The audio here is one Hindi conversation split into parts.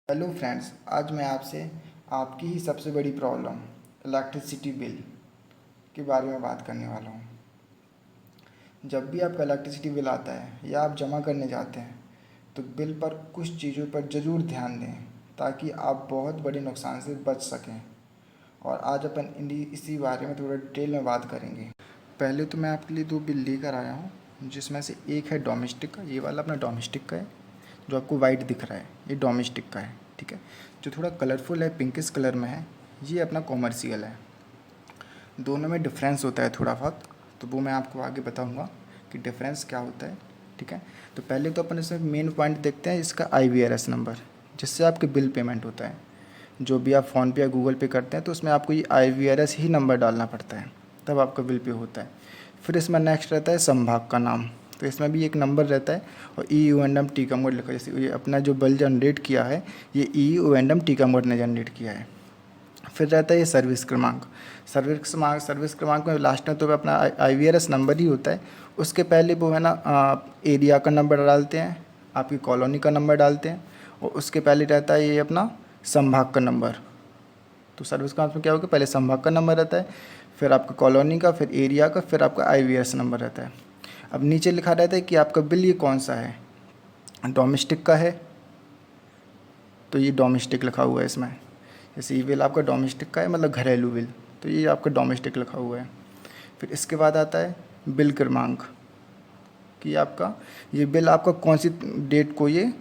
हेलो फ्रेंड्स, आज मैं आपसे आपकी ही सबसे बड़ी प्रॉब्लम इलेक्ट्रिसिटी बिल के बारे में बात करने वाला हूँ। जब भी आपका इलेक्ट्रिसिटी बिल आता है या आप जमा करने जाते हैं तो बिल पर कुछ चीज़ों पर ज़रूर ध्यान दें ताकि आप बहुत बड़े नुकसान से बच सकें। और आज अपन इसी बारे में थोड़ा डिटेल में बात करेंगे। पहले तो मैं आपके लिए दो बिल लेकर आया हूँ, जिसमें से एक है डोमेस्टिक का। ये वाला अपना डोमेस्टिक का है, जो आपको वाइट दिख रहा है, ये डोमेस्टिक का है। ठीक है, जो थोड़ा कलरफुल है, पिंकिश कलर में है, ये अपना कॉमर्शियल है। दोनों में डिफरेंस होता है थोड़ा बहुत, तो वो मैं आपको आगे बताऊंगा कि डिफरेंस क्या होता है। ठीक है, तो पहले तो अपन इसमें मेन पॉइंट देखते हैं इसका IVRS नंबर, जिससे आपके बिल पेमेंट होता है। जो भी आप फ़ोन पे या गूगल पे करते हैं तो उसमें आपको ये IVRS ही नंबर डालना पड़ता है, तब आपका बिल पे होता है। फिर इसमें नेक्स्ट रहता है संभाग का नाम, तो इसमें भी एक नंबर रहता है और EUNM-T का मोड लिखा है। जैसे ये अपना जो बिल जनरेट किया है ये EUNM-T का मोड ने जनरेट किया है। फिर रहता है ये सर्विस क्रमांक। सर्विस क्रमांक में लास्ट में तो अपना IVRS नंबर ही होता है। उसके पहले वो है ना एरिया का नंबर डालते हैं, आपकी कॉलोनी का नंबर डालते हैं, और उसके पहले रहता है ये अपना संभाग का नंबर। तो सर्विस क्रमांक में क्या होगा, पहले संभाग का नंबर रहता है, फिर आपका कॉलोनी का, फिर एरिया का, फिर आपका IVRS नंबर रहता है। अब नीचे लिखा रहता है कि आपका बिल ये कौन सा है। डोमेस्टिक का है तो ये डोमेस्टिक लिखा हुआ है इसमें। जैसे ये बिल आपका डोमेस्टिक का है, मतलब घरेलू बिल, तो ये आपका डोमेस्टिक लिखा हुआ है। फिर इसके बाद आता है बिल क्रमांक, कि आपका ये बिल आपका कौन सी डेट को ये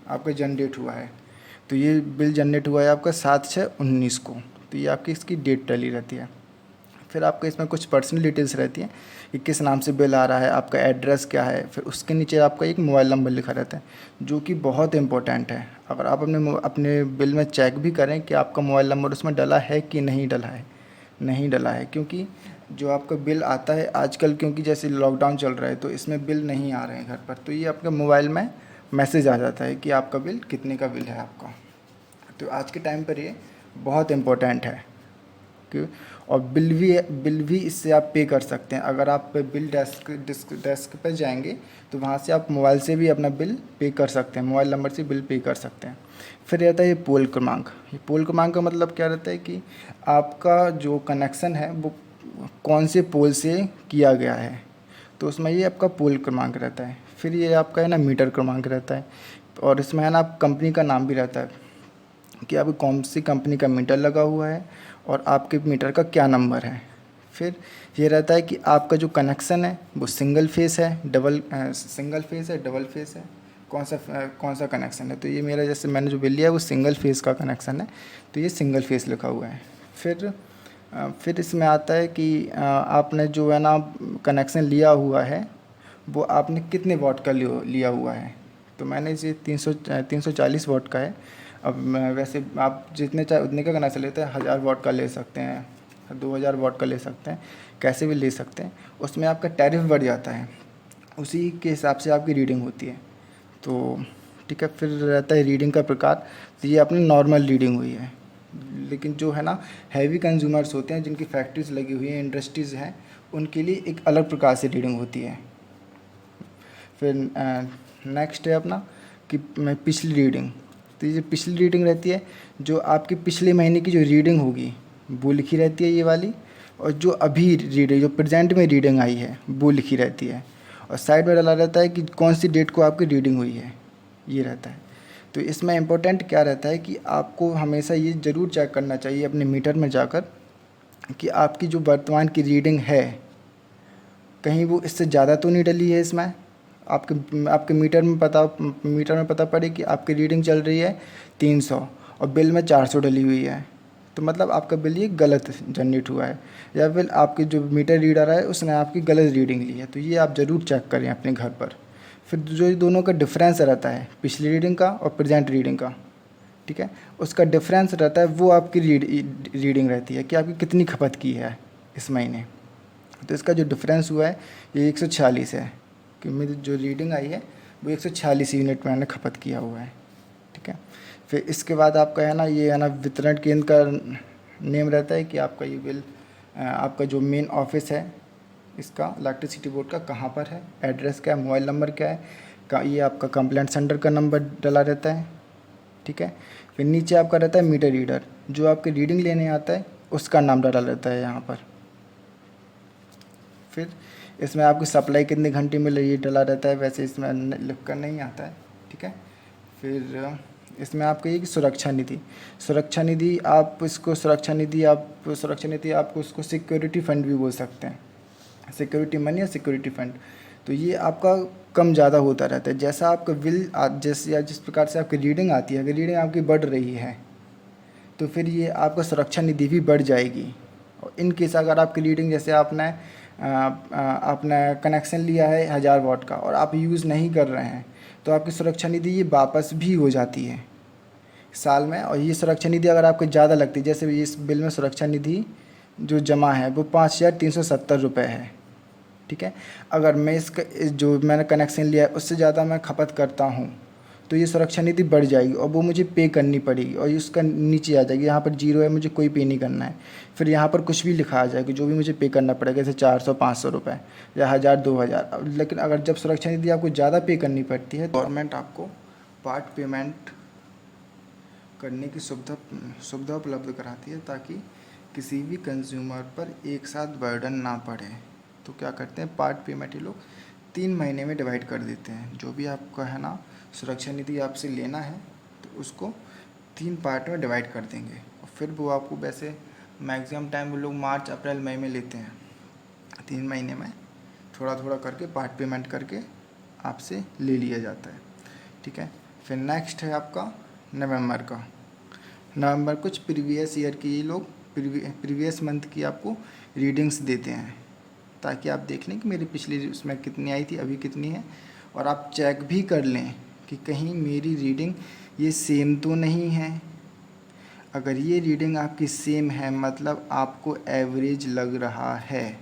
आपका जनरेट हुआ है। तो ये बिल जनरेट हुआ है आपका 7/6/19 को, तो ये आपकी इसकी डेट डली रहती है। फिर आपका इसमें कुछ पर्सनल डिटेल्स रहती हैं कि किस नाम से बिल आ रहा है, आपका एड्रेस क्या है। फिर उसके नीचे आपका एक मोबाइल नंबर लिखा रहता है, जो कि बहुत इंपॉर्टेंट है। अगर आप अपने बिल में चेक भी करें कि आपका मोबाइल नंबर उसमें डला है कि नहीं डला है, नहीं डला है, क्योंकि जो आपका बिल आता है आजकल, क्योंकि जैसे लॉकडाउन चल रहा है तो इसमें बिल नहीं आ रहे हैं घर पर, तो ये आपके मोबाइल में मैसेज आ जाता है कि आपका बिल कितने का बिल है आपका। तो आज के टाइम पर ये बहुत इम्पोर्टेंट है कि, और बिल भी इससे आप पे कर सकते हैं। अगर आप बिल डेस्क पर जाएंगे तो वहाँ से आप मोबाइल से भी अपना बिल पे कर सकते हैं, मोबाइल नंबर से बिल पे कर सकते हैं। फिर रहता है ये पोल क्रमांक। ये पोल क्रमांक का मतलब क्या रहता है कि आपका जो कनेक्शन है वो कौन से पोल से किया गया है, तो उसमें ये आपका पोल क्रमांक रहता है। फिर ये आपका है ना मीटर क्रमांक रहता है, और इसमें है ना कंपनी का नाम भी रहता है कि आपकी कौन सी कंपनी का मीटर लगा हुआ है और आपके मीटर का क्या नंबर है। फिर ये रहता है कि आपका जो कनेक्शन है वो सिंगल फेस है, डबल फेस है, कौन सा कनेक्शन है। तो ये मेरा, जैसे मैंने जो बिल लिया है वो सिंगल फेस का कनेक्शन है, तो ये सिंगल फेस लिखा हुआ है। फिर इसमें आता है कि आपने जो है ना कनेक्शन लिया हुआ है वो आपने कितने वॉट का लिया हुआ है। तो मैंने इसे 340 वॉट का है। अब वैसे आप जितने चाहे उतने का कनेक्शन लेते हैं, 1000 वॉट का ले सकते हैं, 2000 वॉट का ले सकते हैं, कैसे भी ले सकते हैं। उसमें आपका टैरिफ बढ़ जाता है, उसी के हिसाब से आपकी रीडिंग होती है। तो ठीक है, फिर रहता है रीडिंग का प्रकार। तो ये अपनी नॉर्मल रीडिंग हुई है, लेकिन जो है ना हैवी कंज्यूमर्स होते हैं, जिनकी फैक्ट्रीज लगी हुई हैं, इंडस्ट्रीज़ हैं, उनके लिए एक अलग प्रकार से रीडिंग होती है। फिर नेक्स्ट है अपना कि पिछली रीडिंग। तो ये पिछली रीडिंग रहती है, जो आपके पिछले महीने की जो रीडिंग होगी वो लिखी रहती है ये वाली, और जो अभी रीडिंग, जो प्रेजेंट में रीडिंग आई है वो लिखी रहती है। और साइड में डाला रहता है कि कौन सी डेट को आपकी रीडिंग हुई है, ये रहता है। तो इसमें इम्पोर्टेंट क्या रहता है कि आपको हमेशा ये ज़रूर चेक करना चाहिए अपने मीटर में जाकर कि आपकी जो वर्तमान की रीडिंग है कहीं वो इससे ज़्यादा तो नहीं डली है इसमें। आपके मीटर में पता पड़े कि आपकी रीडिंग चल रही है 300 और बिल में 400 डली हुई है, तो मतलब आपका बिल ये गलत जनरेट हुआ है, या फिर आपके जो मीटर रीडर है उसने आपकी गलत रीडिंग ली है। तो ये आप ज़रूर चेक करें अपने घर पर। फिर जो ये दोनों का डिफरेंस रहता है, पिछली रीडिंग का और प्रेजेंट रीडिंग का, ठीक है, उसका डिफरेंस रहता है, वो आपकी रीडिंग रहती है कि आपकी कितनी खपत की है इस महीने। तो इसका जो डिफरेंस हुआ है ये 146 है, कि मेरी जो रीडिंग आई है वो 146 यूनिट मैंने खपत किया हुआ है। ठीक है, फिर इसके बाद आपका है ना ये है ना वितरण केंद्र का नेम रहता है कि आपका ये बिल, आपका जो मेन ऑफिस है इसका इलेक्ट्रिसिटी बोर्ड का कहाँ पर है, एड्रेस क्या है, मोबाइल नंबर क्या है, ये आपका कंप्लेंट सेंटर का नंबर डला रहता है। ठीक है। फिर नीचे आपका रहता है मीटर रीडर, जो आपके रीडिंग लेने आता है उसका नाम डाला रहता है यहाँ पर। फिर इसमें आपकी सप्लाई कितने घंटे में ये डला रहता है, वैसे इसमें लिख कर नहीं आता है, ठीक है। फिर इसमें आपका ये कि सुरक्षा निधि, आप सुरक्षा निधि आपको उसको सिक्योरिटी फंड भी बोल सकते हैं, सिक्योरिटी मनी या सिक्योरिटी फंड। तो ये आपका कम ज़्यादा होता रहता है, जैसा आपका बिल जैसे या जिस प्रकार से आपकी रीडिंग आती है, अगर रीडिंग आपकी बढ़ रही है तो फिर ये आपका सुरक्षा निधि भी बढ़ जाएगी। और इन केस अगर आपकी रीडिंग, जैसे आपने कनेक्शन लिया है 1000 वाट का और आप यूज़ नहीं कर रहे हैं, तो आपकी सुरक्षा निधि ये वापस भी हो जाती है साल में। और ये सुरक्षा निधि अगर आपको ज़्यादा लगती है, जैसे इस बिल में सुरक्षा निधि जो जमा है वो 5370 रुपये है, ठीक है। अगर मैं जो मैंने कनेक्शन लिया है उससे ज़्यादा मैं खपत करता हूँ तो ये सुरक्षा निधि बढ़ जाएगी और वो मुझे पे करनी पड़ेगी, और उसका नीचे आ जाएगी, यहाँ पर 0 है, मुझे कोई पे नहीं करना है। फिर यहाँ पर कुछ भी लिखा आ जाएगा जो भी मुझे पे करना पड़ेगा, जैसे 400-500 रुपये या 1000-2000। लेकिन अगर जब सुरक्षा निधि आपको ज़्यादा पे करनी पड़ती है, गवर्नमेंट आपको पार्ट पेमेंट करने की सुविधा उपलब्ध कराती है, ताकि किसी भी कंज्यूमर पर एक साथ बर्डन ना पड़े। तो क्या करते हैं, पार्ट पेमेंट ये लोग 3 महीने में डिवाइड कर देते हैं। जो भी आपका है ना सुरक्षा निधि आपसे लेना है तो उसको 3 पार्ट में डिवाइड कर देंगे, और फिर वो आपको, वैसे मैक्सिमम टाइम वो लोग मार्च अप्रैल मई में लेते हैं, 3 महीने में थोड़ा थोड़ा करके पार्ट पेमेंट करके आपसे ले लिया जाता है, ठीक है। फिर नेक्स्ट है आपका नवंबर कुछ प्रीवियस ईयर की, ये लोग प्रीवियस मंथ की आपको रीडिंग्स देते हैं, ताकि आप देख लें कि मेरी पिछली उसमें कितनी आई थी, अभी कितनी है, और आप चेक भी कर लें कि कहीं मेरी रीडिंग ये सेम तो नहीं है। अगर ये रीडिंग आपकी सेम है, मतलब आपको एवरेज लग रहा है,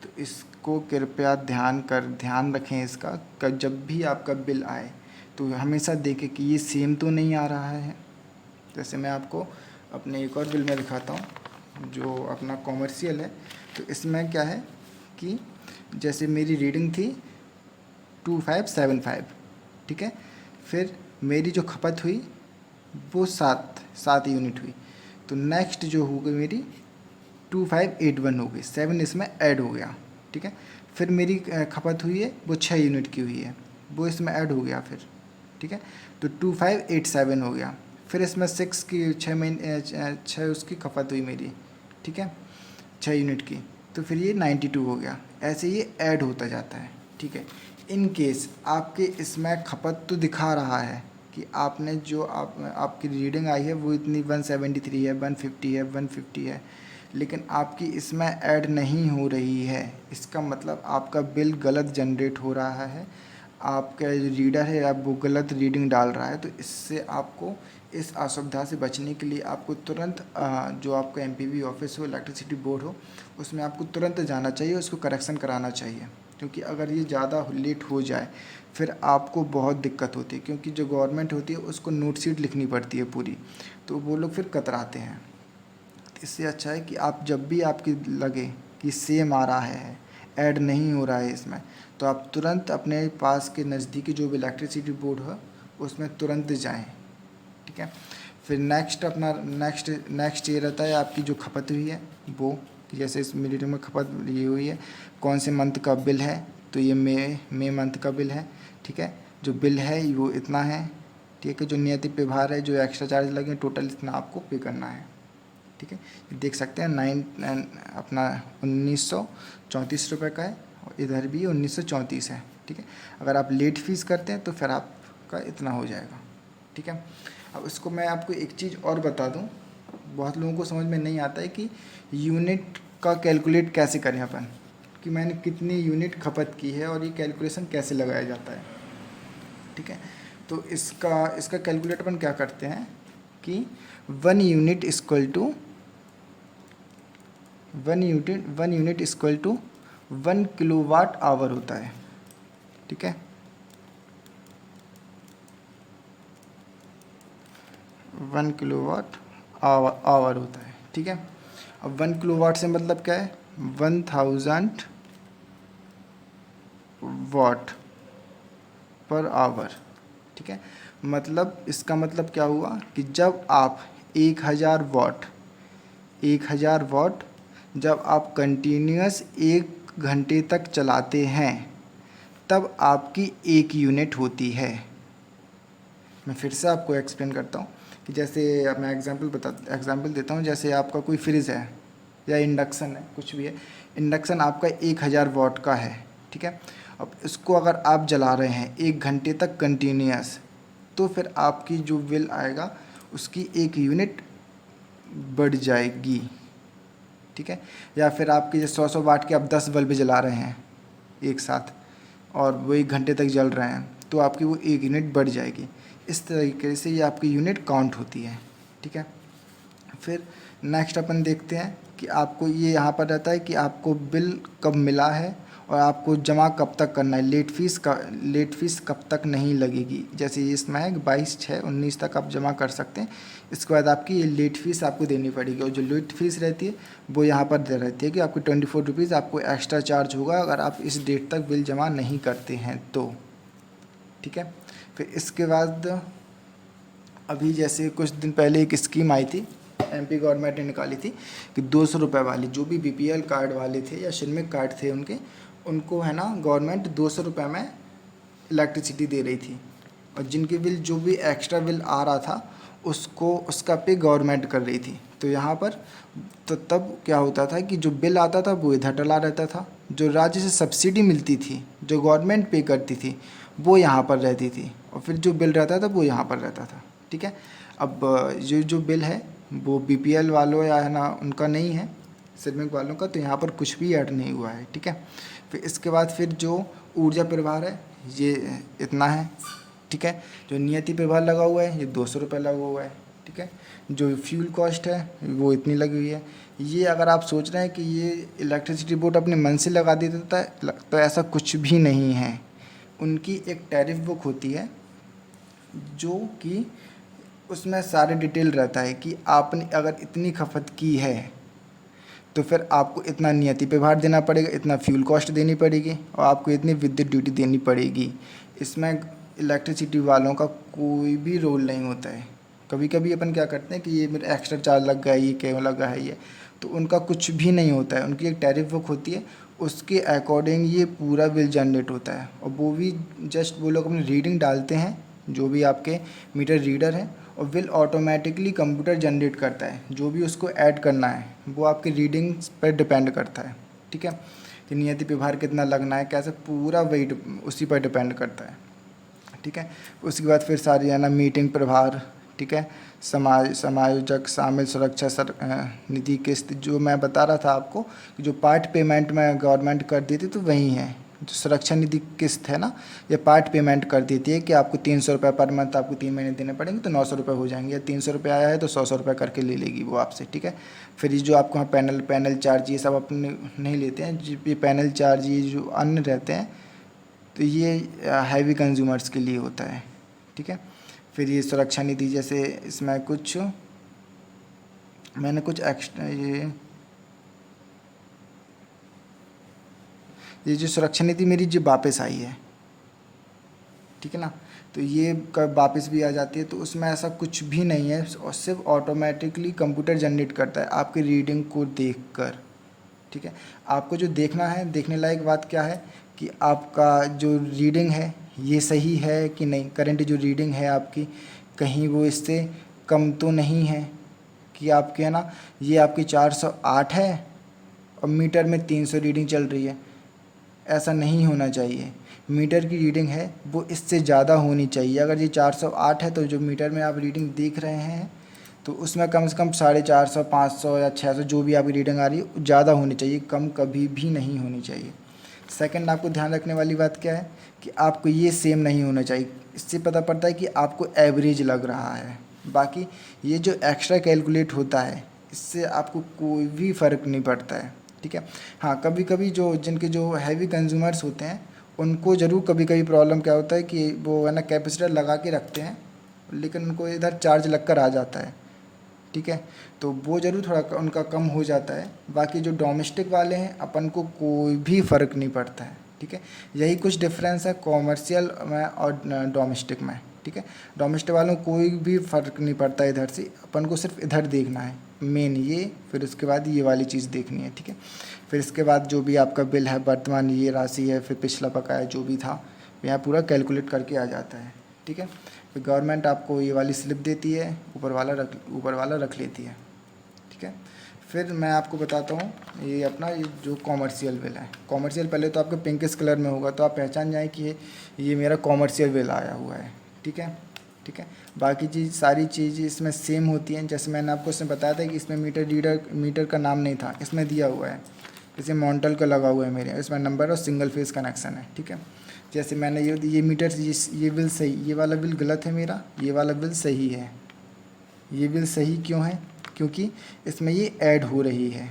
तो इसको कृपया ध्यान रखें इसका जब भी आपका बिल आए तो हमेशा देखें कि ये सेम तो नहीं आ रहा है। जैसे मैं आपको अपने एक और बिल में दिखाता हूँ जो अपना कॉमर्शियल है। तो इसमें क्या है कि जैसे मेरी रीडिंग थी 2575, ठीक है। फिर मेरी जो खपत हुई वो 7 यूनिट हुई, तो नेक्स्ट जो हो गई मेरी 2581 हो गई, 7 इसमें ऐड हो गया, ठीक है। फिर मेरी खपत हुई है वो 6 यूनिट की हुई है, वो इसमें ऐड हो गया फिर, ठीक है। तो 2587 हो गया। फिर इसमें 6 उसकी खपत हुई मेरी, ठीक है, 6 यूनिट की, तो फिर ये 92 हो गया। ऐसे ये ऐड होता जाता है, ठीक है। इन केस आपके इसमें खपत तो दिखा रहा है कि आपने जो आपकी रीडिंग आई है वो इतनी 173 है, 150 है, 150 है, लेकिन आपकी इसमें ऐड नहीं हो रही है, इसका मतलब आपका बिल गलत जनरेट हो रहा है, आपका जो रीडर है आप वो गलत रीडिंग डाल रहा है। तो इससे आपको इस असुविधा से बचने के लिए आपको तुरंत जो आपका एमपीबी ऑफिस हो, इलेक्ट्रिसिटी बोर्ड हो, उसमें आपको तुरंत जाना चाहिए, उसको करेक्शन कराना चाहिए, क्योंकि अगर ये ज़्यादा लेट हो जाए फिर आपको बहुत दिक्कत होती है, क्योंकि जो गवर्नमेंट होती है उसको नोट शीट लिखनी पड़ती है पूरी, तो वो लोग फिर कतराते हैं। इससे अच्छा है कि आप जब भी आपकी लगे कि सेम आ रहा है, ऐड नहीं हो रहा है इसमें, तो आप तुरंत अपने पास के नज़दीकी जो भी इलेक्ट्रिसिटी बोर्ड है उसमें तुरंत जाएं, ठीक है। फिर नेक्स्ट ये रहता है आपकी जो खपत हुई है वो, जैसे इस मिनट में खपत ये हुई है, कौन से मंथ का बिल है, तो ये मई मंथ का बिल है, ठीक है। जो बिल है वो इतना है, ठीक है। जो नियत व्यवहार है, जो एक्स्ट्रा चार्ज लगे, टोटल इतना आपको पे करना है, ठीक है। देख सकते हैं अपना 1934 रुपये का है, और इधर भी 1934 है, ठीक है। अगर आप लेट फीस करते हैं तो फिर आपका इतना हो जाएगा, ठीक है। अब इसको मैं आपको एक चीज़ और बता दूं, बहुत लोगों को समझ में नहीं आता है कि यूनिट का कैलकुलेट कैसे करें अपन, कि मैंने कितनी यूनिट खपत की है और ये कैलकुलेशन कैसे लगाया जाता है, ठीक है। तो इसका कैलकुलेट अपन क्या करते हैं कि 1 unit equal to 1 kilowatt hour होता है, ठीक है। 1 किलोवाट आवर होता है, ठीक है। अब 1 किलोवाट से मतलब क्या है, 1000 वाट पर आवर, ठीक है। मतलब इसका मतलब क्या हुआ कि जब आप 1000 वाट जब आप कंटिन्यूस 1 घंटे तक चलाते हैं तब आपकी 1 यूनिट होती है। मैं फिर से आपको एक्सप्लेन करता हूँ कि जैसे अब मैं एग्जांपल देता हूँ। जैसे आपका कोई फ्रिज है या इंडक्शन है, कुछ भी है। इंडक्शन आपका 1000 वाट का है, ठीक है। अब इसको अगर आप जला रहे हैं 1 घंटे तक कंटिन्यूस, तो फिर आपकी जो बिल आएगा उसकी 1 यूनिट बढ़ जाएगी, ठीक है। या फिर आपके जो 100 वाट के आप 10 बल्ब जला रहे हैं एक साथ और वो 1 घंटे तक जल रहे हैं, तो आपकी वो 1 यूनिट बढ़ जाएगी। इस तरीके से ये आपकी यूनिट काउंट होती है, ठीक है। फिर नेक्स्ट अपन देखते हैं कि आपको ये यहाँ पर रहता है कि आपको बिल कब मिला है और आपको जमा कब तक करना है। लेट फीस कब तक नहीं लगेगी। जैसे इसमें है 22/6/19 तक आप जमा कर सकते हैं। इसके बाद आपकी ये लेट फीस आपको देनी पड़ेगी और जो लेट फीस रहती है वो यहाँ पर दे रहती है कि आपको 24 रुपीज़ आपको एक्स्ट्रा चार्ज होगा अगर आप इस डेट तक बिल जमा नहीं करते हैं तो, ठीक है। फिर इसके बाद अभी जैसे कुछ दिन पहले एक स्कीम आई थी, एमपी गवर्नमेंट ने निकाली थी कि 200 रुपये वाली जो भी बीपीएल कार्ड वाले थे या श्रमिक कार्ड थे उनको है ना गवर्नमेंट 200 रुपये में इलेक्ट्रिसिटी दे रही थी। और जिनकी बिल जो भी एक्स्ट्रा बिल आ रहा था उसका पे गवर्नमेंट कर रही थी। तो यहाँ पर तो तब क्या होता था कि जो बिल आता था वो इधर डला रहता था, जो राज्य से सब्सिडी मिलती थी जो गवर्नमेंट पे करती थी वो यहाँ पर रहती थी, और फिर जो बिल रहता था वो यहाँ पर रहता था, ठीक है। अब जो बिल है वो बीपीएल वालों या है ना उनका नहीं है, श्रमिक वालों का, तो यहाँ पर कुछ भी ऐड नहीं हुआ है, ठीक है। फिर इसके बाद फिर जो ऊर्जा प्रभार है ये इतना है, ठीक है। जो नियति प्रभार लगा हुआ है ये 200 रुपये लगा हुआ है, ठीक है। जो फ्यूल कॉस्ट है वो इतनी लगी हुई है। ये अगर आप सोच रहे हैं कि ये इलेक्ट्रिसिटी बोर्ड अपने मन से लगा देता है तो ऐसा कुछ भी नहीं है। उनकी एक टैरिफ बुक होती है जो कि उसमें सारे डिटेल रहता है कि आपने अगर इतनी खपत की है तो फिर आपको इतना नियति प्रभार देना पड़ेगा, इतना फ्यूल कॉस्ट देनी पड़ेगी और आपको इतनी विद्युत ड्यूटी देनी पड़ेगी। इसमें इलेक्ट्रिसिटी वालों का कोई भी रोल नहीं होता है। कभी कभी अपन क्या करते हैं कि ये मेरा एक्स्ट्रा चार्ज लग गया है, ये क्यों लगा है, ये तो उनका कुछ भी नहीं होता है। उनकी एक टैरिफ बुक होती है, उसके अकॉर्डिंग ये पूरा बिल जनरेट होता है। और वो भी जस्ट वो लोग अपनी रीडिंग डालते हैं जो भी आपके मीटर रीडर है, और बिल ऑटोमेटिकली कंप्यूटर जनरेट करता है। जो भी उसको ऐड करना है वो आपकी रीडिंग्स पर डिपेंड करता है, ठीक है। कि नियति प्रभार कितना लगना है कैसे, पूरा वही उसी पर डिपेंड करता है, ठीक है। उसके बाद फिर सारी है ना मीटिंग प्रभार, ठीक है। समायोजक शामिल सुरक्षा निधि किस्त जो मैं बता रहा था आपको कि जो पार्ट पेमेंट में गवर्नमेंट कर देती तो वही है। जो सुरक्षा निधि किस्त है ना ये पार्ट पेमेंट कर देती है कि आपको 300 रुपये पर मंथ आपको 3 महीने देने पड़ेंगे तो 900 रुपये हो जाएंगे, या 300 रुपये आया है तो 100 रुपये करके ले लेगी वो आपसे, ठीक है। फिर ये जो आपको यहाँ पैनल चार्ज ये सब अपने नहीं लेते हैं। ये पैनल चार्ज ये जो अन्य रहते हैं तो ये हैवी कंज्यूमर्स के लिए होता है, ठीक है। फिर ये सुरक्षा निधि जैसे इसमें कुछ मैंने कुछ एक्स्ट्रा ये जो सुरक्षा निधि मेरी जो वापस आई है, ठीक है ना, तो ये कब वापस भी आ जाती है तो उसमें ऐसा कुछ भी नहीं है और सिर्फ ऑटोमेटिकली कंप्यूटर जनरेट करता है आपकी रीडिंग को देखकर, ठीक है। आपको जो देखना है, देखने लायक बात क्या है कि आपका जो रीडिंग है ये सही है कि नहीं, करंट जो रीडिंग है आपकी कहीं वो इससे कम तो नहीं है कि आपके है ना ये आपकी 408 है और मीटर में 300 रीडिंग चल रही है। ऐसा नहीं होना चाहिए। मीटर की रीडिंग है वो इससे ज़्यादा होनी चाहिए। अगर ये 408 है तो जो मीटर में आप रीडिंग देख रहे हैं तो उसमें कम से कम 450, 500 या 600 जो भी आपकी रीडिंग आ रही है ज़्यादा होनी चाहिए, कम कभी भी नहीं होनी चाहिए। सेकंड आपको ध्यान रखने वाली बात क्या है कि आपको ये सेम नहीं होना चाहिए। इससे पता पड़ता है कि आपको एवरेज लग रहा है। बाकी ये जो एक्स्ट्रा कैलकुलेट होता है इससे आपको कोई भी फ़र्क नहीं पड़ता है, ठीक है। हाँ कभी कभी जो जिनके जो हैवी कंज्यूमर्स होते हैं उनको ज़रूर कभी कभी प्रॉब्लम क्या होता है कि वो है ना कैपेसिटर लगा के रखते हैं लेकिन उनको इधर चार्ज लग कर आ जाता है, ठीक है। तो वो ज़रूर थोड़ा उनका कम हो जाता है। बाकी जो डोमेस्टिक वाले हैं अपन को कोई भी फ़र्क नहीं पड़ता है, ठीक है। यही कुछ डिफरेंस है कॉमर्शियल में और डोमेस्टिक में। ठीक है। डोमेस्टिक वालों को कोई भी फ़र्क नहीं पड़ता इधर से, अपन को सिर्फ इधर देखना है मेन ये, फिर उसके बाद ये वाली चीज़ देखनी है, ठीक है। फिर इसके बाद जो भी आपका बिल है, वर्तमान ये राशि है, फिर पिछला बकाया जो भी था, यहाँ पूरा कैलकुलेट करके आ जाता है, ठीक है। फिर गवर्नमेंट आपको ये वाली स्लिप देती है, ऊपर वाला रख लेती है, ठीक है। फिर मैं आपको बताता हूँ ये अपना ये जो कॉमर्शियल बिल है। कॉमर्शियल पहले तो आपके पिंकिश कलर में होगा, तो आप पहचान जाएँ कि ये मेरा कॉमर्शियल बिल आया हुआ है, ठीक है, ठीक है। बाकी चीज़ सारी चीज़ें इसमें सेम होती हैं। जैसे मैंने आपको इसमें बताया था कि इसमें मीटर का नाम नहीं था, इसमें दिया हुआ है, जैसे मॉन्टल का लगा हुआ है मेरे, इसमें नंबर और सिंगल फेस कनेक्शन है, ठीक है। जैसे मैंने ये मीटर ये बिल सही, ये वाला बिल गलत है मेरा, ये वाला बिल सही है। ये बिल सही क्यों है? क्योंकि इसमें ये ऐड हो रही है,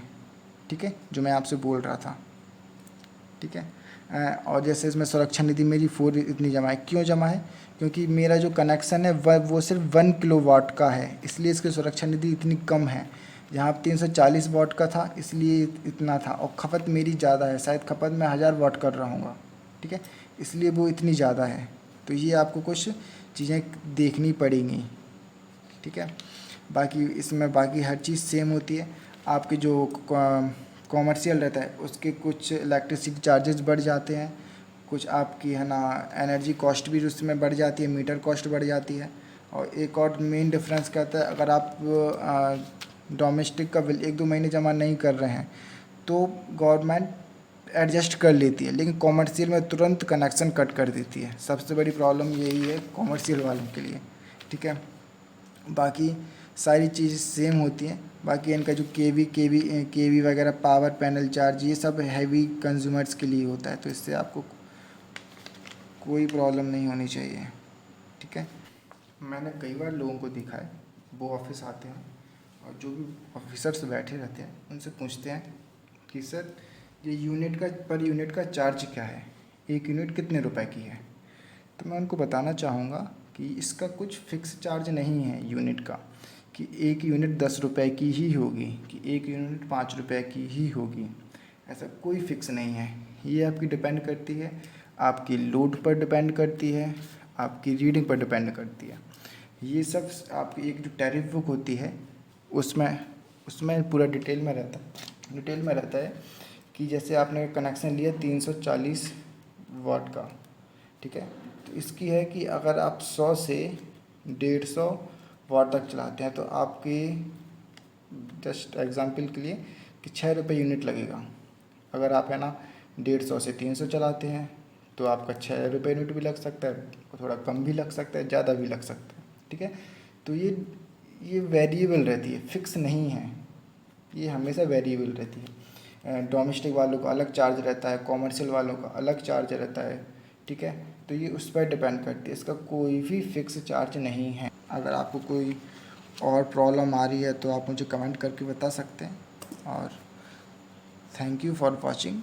ठीक है, जो मैं आपसे बोल रहा था, ठीक है। और जैसे इसमें सुरक्षा निधि मेरी 4 इतनी जमा है, क्यों जमा है? क्योंकि मेरा जो कनेक्शन है वो सिर्फ 1 किलोवाट का है, इसलिए इसकी सुरक्षा निधि इतनी कम है। जहाँ 340 वाट का था इसलिए इतना था, और खपत मेरी ज़्यादा है, शायद खपत मैं 1000 वाट कर रहा हूँ, ठीक है, इसलिए वो इतनी ज़्यादा है। तो ये आपको कुछ चीज़ें देखनी पड़ेंगी, ठीक है। बाकी इसमें बाकी हर चीज़ सेम होती है। आपके जो कॉमर्शियल रहता है उसके कुछ इलेक्ट्रिसिटी चार्जेस बढ़ जाते हैं, कुछ आपकी है ना एनर्जी कॉस्ट भी उसमें बढ़ जाती है, मीटर कॉस्ट बढ़ जाती है। और एक और मेन डिफरेंस क्या होता है, अगर आप डोमेस्टिक का बिल 1-2 महीने जमा नहीं कर रहे हैं तो गवर्नमेंट एडजस्ट कर लेती है, लेकिन कॉमर्शियल में तुरंत कनेक्शन कट कर देती है। सबसे बड़ी प्रॉब्लम यही है कॉमर्शियल वालों के लिए, ठीक है। बाकी सारी चीज़ सेम होती हैं। बाकी इनका जो केवी वगैरह पावर पैनल चार्ज ये सब हैवी कंज्यूमर्स के लिए होता है, तो इससे आपको कोई प्रॉब्लम नहीं होनी चाहिए, ठीक है। मैंने कई बार लोगों को देखा है, वो ऑफिस आते हैं और जो भी ऑफिसर्स बैठे रहते हैं उनसे पूछते हैं कि सर ये पर यूनिट का चार्ज क्या है, 1 यूनिट कितने रुपए की है। तो मैं उनको बताना चाहूँगा कि इसका कुछ फिक्स चार्ज नहीं है यूनिट का, कि 1 यूनिट 10 रुपए की ही होगी, कि 1 यूनिट 5 रुपए की ही होगी, ऐसा कोई फिक्स नहीं है। ये आपकी डिपेंड करती है, आपकी लोड पर डिपेंड करती है, आपकी रीडिंग पर डिपेंड करती है। ये सब आपकी एक जो टैरिफ बुक होती है उसमें पूरा डिटेल में रहता है कि जैसे आपने कनेक्शन लिया 340 वाट का, ठीक है, तो इसकी है कि अगर आप 100 से 150 वाट तक चलाते हैं तो आपके जस्ट एग्जांपल के लिए कि 6 रुपये यूनिट लगेगा। अगर आप है ना 150 से 300 चलाते हैं तो आपका 6 रुपये यूनिट भी लग सकता है, थोड़ा कम भी लग सकता है, ज़्यादा भी लग सकता है, ठीक है। तो ये वेरिएबल रहती है, फिक्स नहीं है, ये हमेशा वेरिएबल रहती है। डोमेस्टिक वालों का अलग चार्ज रहता है, कॉमर्शियल वालों का अलग चार्ज रहता है, ठीक है। तो ये उस पर डिपेंड करती है, इसका कोई भी फिक्स चार्ज नहीं है। अगर आपको कोई और प्रॉब्लम आ रही है तो आप मुझे कमेंट करके बता सकते हैं। और थैंक यू फॉर वॉचिंग।